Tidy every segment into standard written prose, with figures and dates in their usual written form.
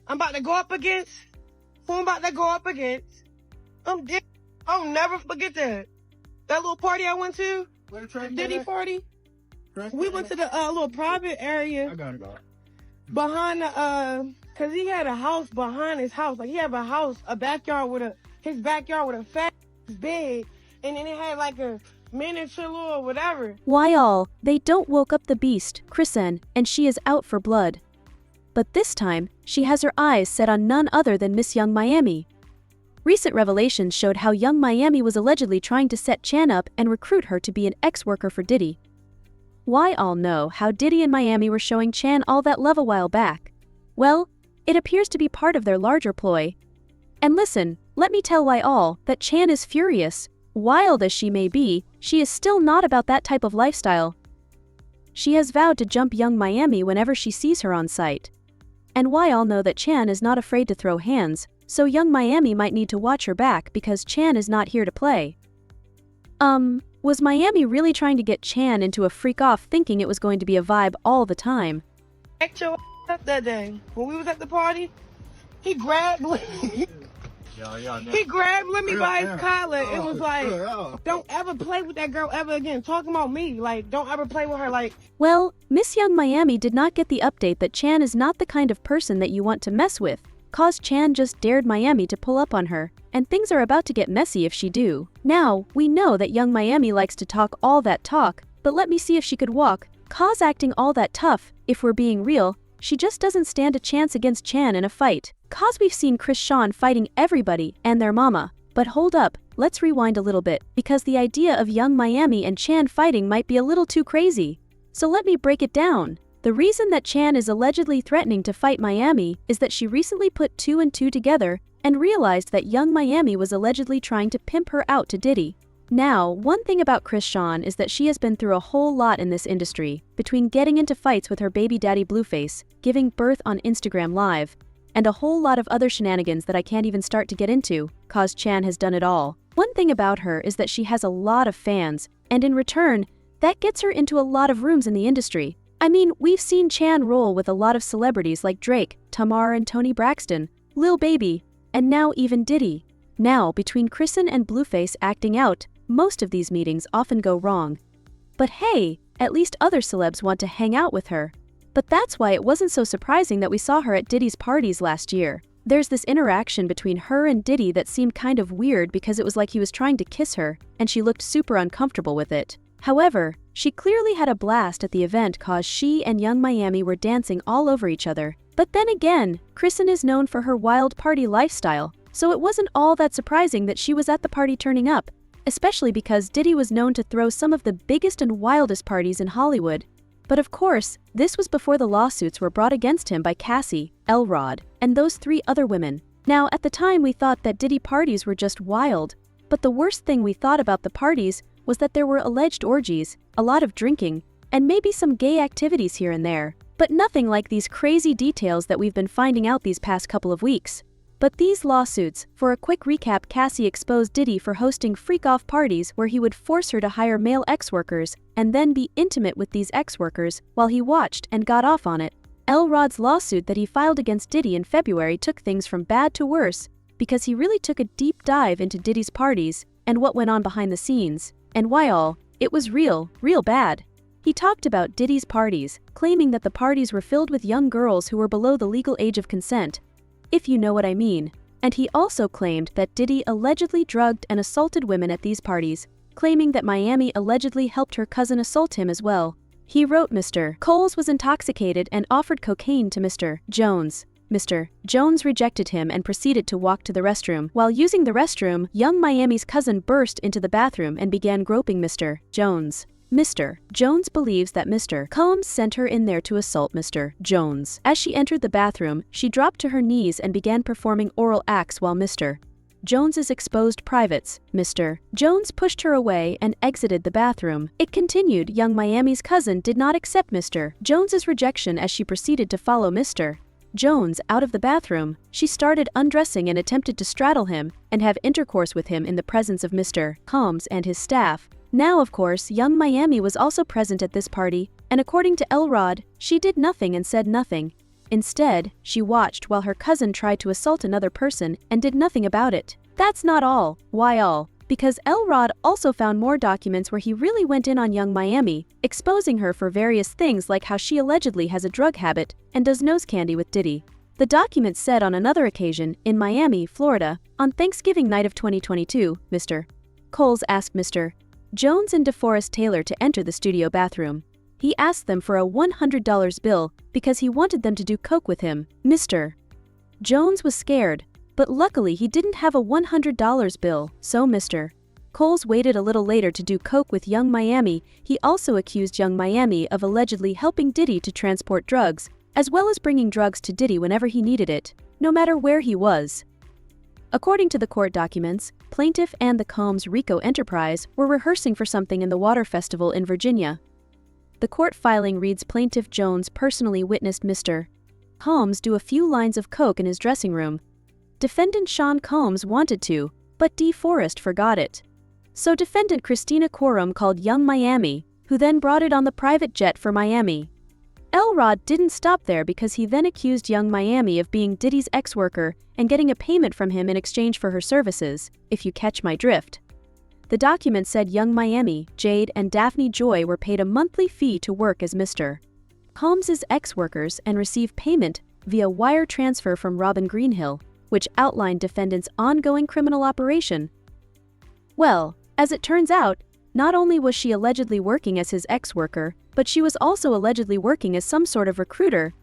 I'm about to go up against, who I'm about to go up against. I'm Diddy. I'll never forget that. That little party I went to, Diddy party. We went to the little private area. I got it, God. Behind the, cause he had a house behind his house. Like he had a house, his backyard with a fat bed. And then it had like a miniature or whatever. Why all? They don't woke up the beast, Chrisean, and she is out for blood. But this time, she has her eyes set on none other than Miss Yung Miami. Recent revelations showed how Yung Miami was allegedly trying to set Chan up and recruit her to be an ex-worker for Diddy. Why all know how Diddy and Miami were showing Chan all that love a while back? Well, it appears to be part of their larger ploy. And listen, let me tell why all that Chan is furious. Wild as she may be, she is still not about that type of lifestyle. She has vowed to jump Yung Miami whenever she sees her on sight. And why all know that Chan is not afraid to throw hands, so Yung Miami might need to watch her back because Chan is not here to play. Was Miami really trying to get Chan into a freak-off thinking it was going to be a vibe all the time? Your up that day when we was at the party, he grabbed me. He grabbed me by his collar and was like, don't ever play with that girl ever again. Talking about me, like, don't ever play with her, like. Well, Miss Yung Miami did not get the update that Chan is not the kind of person that you want to mess with, cause Chan just dared Miami to pull up on her, and things are about to get messy if she do. Now, we know that Yung Miami likes to talk all that talk, but let me see if she could walk, cause acting all that tough, if we're being real, she just doesn't stand a chance against Chan in a fight. Cause we've seen Chrisean fighting everybody and their mama. But hold up, let's rewind a little bit, because the idea of Yung Miami and Chan fighting might be a little too crazy. So let me break it down. The reason that Chan is allegedly threatening to fight Miami is that she recently put 2 and 2 together and realized that Yung Miami was allegedly trying to pimp her out to Diddy. Now, one thing about Chrisean is that she has been through a whole lot in this industry, between getting into fights with her baby daddy Blueface, giving birth on Instagram Live, and a whole lot of other shenanigans that I can't even start to get into, cause Chan has done it all. One thing about her is that she has a lot of fans, and in return, that gets her into a lot of rooms in the industry. I mean, we've seen Chan roll with a lot of celebrities like Drake, Tamar and Toni Braxton, Lil Baby, and now even Diddy. Now, between Chrisean and Blueface acting out, most of these meetings often go wrong. But hey, at least other celebs want to hang out with her. But that's why it wasn't so surprising that we saw her at Diddy's parties last year. There's this interaction between her and Diddy that seemed kind of weird because it was like he was trying to kiss her, and she looked super uncomfortable with it. However, she clearly had a blast at the event cause she and Yung Miami were dancing all over each other. But then again, Chrisean is known for her wild party lifestyle, so it wasn't all that surprising that she was at the party turning up, especially because Diddy was known to throw some of the biggest and wildest parties in Hollywood. But of course, this was before the lawsuits were brought against him by Cassie, Elrod, and those 3 other women. Now, at the time we thought that Diddy parties were just wild, but the worst thing we thought about the parties was that there were alleged orgies, a lot of drinking, and maybe some gay activities here and there, but nothing like these crazy details that we've been finding out these past couple of weeks. But these lawsuits, for a quick recap, Cassie exposed Diddy for hosting freak-off parties where he would force her to hire male ex-workers and then be intimate with these ex-workers while he watched and got off on it. Elrod's lawsuit that he filed against Diddy in February took things from bad to worse because he really took a deep dive into Diddy's parties and what went on behind the scenes, and why all, it was real bad. He talked about Diddy's parties, claiming that the parties were filled with young girls who were below the legal age of consent, if you know what I mean. And he also claimed that Diddy allegedly drugged and assaulted women at these parties, claiming that Miami allegedly helped her cousin assault him as well. He wrote Mr. Coles was intoxicated and offered cocaine to Mr. Jones. Mr. Jones rejected him and proceeded to walk to the restroom. While using the restroom, Yung Miami's cousin burst into the bathroom and began groping Mr. Jones. Mr. Jones believes that Mr. Combs sent her in there to assault Mr. Jones. As she entered the bathroom, she dropped to her knees and began performing oral acts while Mr. Jones's exposed privates. Mr. Jones pushed her away and exited the bathroom. It continued. Yung Miami's cousin did not accept Mr. Jones's rejection as she proceeded to follow Mr. Jones out of the bathroom. She started undressing and attempted to straddle him and have intercourse with him in the presence of Mr. Combs and his staff. Now, of course, Yung Miami was also present at this party, and according to Elrod, she did nothing and said nothing. Instead, she watched while her cousin tried to assault another person and did nothing about it. That's not all. Why all? Because Elrod also found more documents where he really went in on Yung Miami, exposing her for various things like how she allegedly has a drug habit and does nose candy with Diddy. The documents said on another occasion, in Miami, Florida, on Thanksgiving night of 2022, Mr. Coles asked Mr. Jones and DeForest Taylor to enter the studio bathroom. He asked them for a $100 bill because he wanted them to do coke with him. Mr. Jones was scared, but luckily he didn't have a $100 bill, so Mr. Coles waited a little later to do coke with Yung Miami. He also accused Yung Miami of allegedly helping Diddy to transport drugs, as well as bringing drugs to Diddy whenever he needed it, no matter where he was. According to the court documents, plaintiff and the Combs Rico Enterprise were rehearsing for something in the Water Festival in Virginia. The court filing reads Plaintiff Jones personally witnessed Mr. Combs do a few lines of coke in his dressing room. Defendant Sean Combs wanted to, but DeForest forgot it. So defendant Christina Quorum called Yung Miami, who then brought it on the private jet for Miami. Elrod didn't stop there because he then accused Yung Miami of being Diddy's ex-worker and getting a payment from him in exchange for her services, if you catch my drift. The document said Yung Miami, Jade, and Daphne Joy were paid a monthly fee to work as Mr. Combs' ex-workers and receive payment via wire transfer from Robin Greenhill, which outlined defendant's ongoing criminal operation. Well, as it turns out, not only was she allegedly working as his ex-worker, but she was also allegedly working as some sort of recruiter,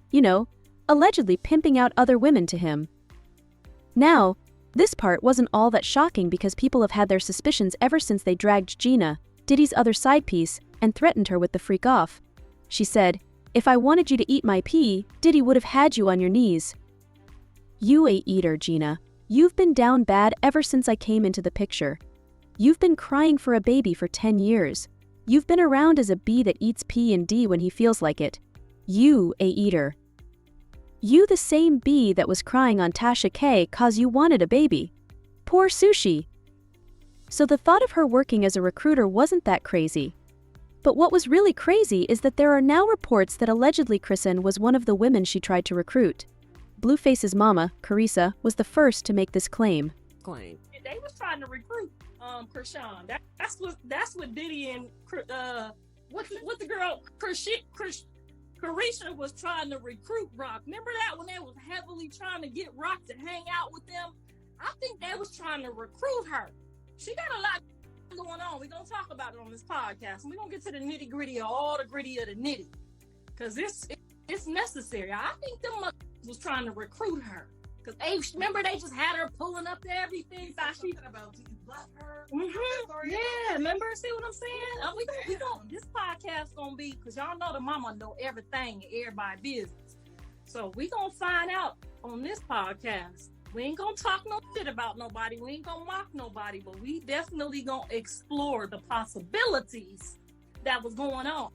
allegedly pimping out other women to him. Now, this part wasn't all that shocking because people have had their suspicions ever since they dragged Gina, Diddy's other side piece, and threatened her with the freak off. She said, "If I wanted you to eat my pee, Diddy would have had you on your knees." You a eater, Gina. You've been down bad ever since I came into the picture. You've been crying for a baby for 10 years. You've been around as a bee that eats P.D. when he feels like it. You a eater. You the same bee that was crying on Tasha K 'cause you wanted a baby. Poor Sushi. So the thought of her working as a recruiter wasn't that crazy. But what was really crazy is that there are now reports that allegedly Chrisean was one of the women she tried to recruit. Blueface's mama, Caresha, was the first to make this claim. They was trying to recruit Chrisean. That's what Diddy and what the girl Caresha was trying to recruit Rock. Remember that when they was heavily trying to get Rock to hang out with them? I think they was trying to recruit her. She got a lot going on. We're gonna talk about it on this podcast, and we're gonna get to the nitty gritty of all the gritty of the nitty, because it's necessary. I think them was trying to recruit her. Cause remember they just had her pulling up to everything. She about you left her. Yeah, remember? See what I'm saying? We don't. This podcast gonna be, cause y'all know the mama know everything and everybody business. So we gonna find out on this podcast. We ain't gonna talk no shit about nobody. We ain't gonna mock nobody, but we definitely gonna explore the possibilities that was going on.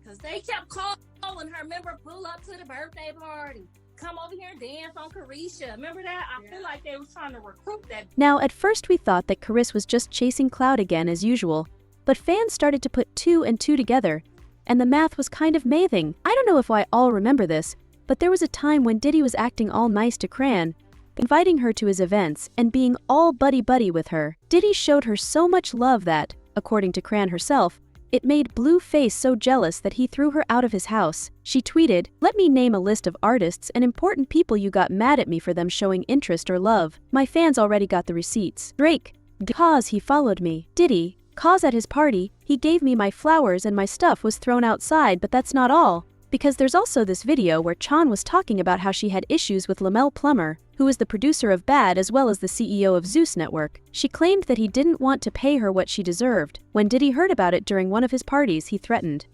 Cause they kept calling her. Remember, pull up to the birthday party. Come over here and dance on Caresha. Remember that? I feel like they was trying to recruit that. Now, at first we thought that Caresha was just chasing clout again as usual, but fans started to put 2 and 2 together, and the math was kind of mathing. I don't know if I all remember this, but there was a time when Diddy was acting all nice to Cran, inviting her to his events and being all buddy-buddy with her. Diddy showed her so much love that, according to Cran herself, it made Blueface so jealous that he threw her out of his house. She tweeted, "Let me name a list of artists and important people you got mad at me for them showing interest or love. My fans already got the receipts. Drake, cause he followed me. Diddy, cause at his party, he gave me my flowers and my stuff was thrown outside, but that's not all. Because there's also this video where Chan was talking about how she had issues with Lamel Plummer, who is the producer of Bad as well as the CEO of Zeus Network. She claimed that he didn't want to pay her what she deserved. When Diddy heard about it during one of his parties, he threatened,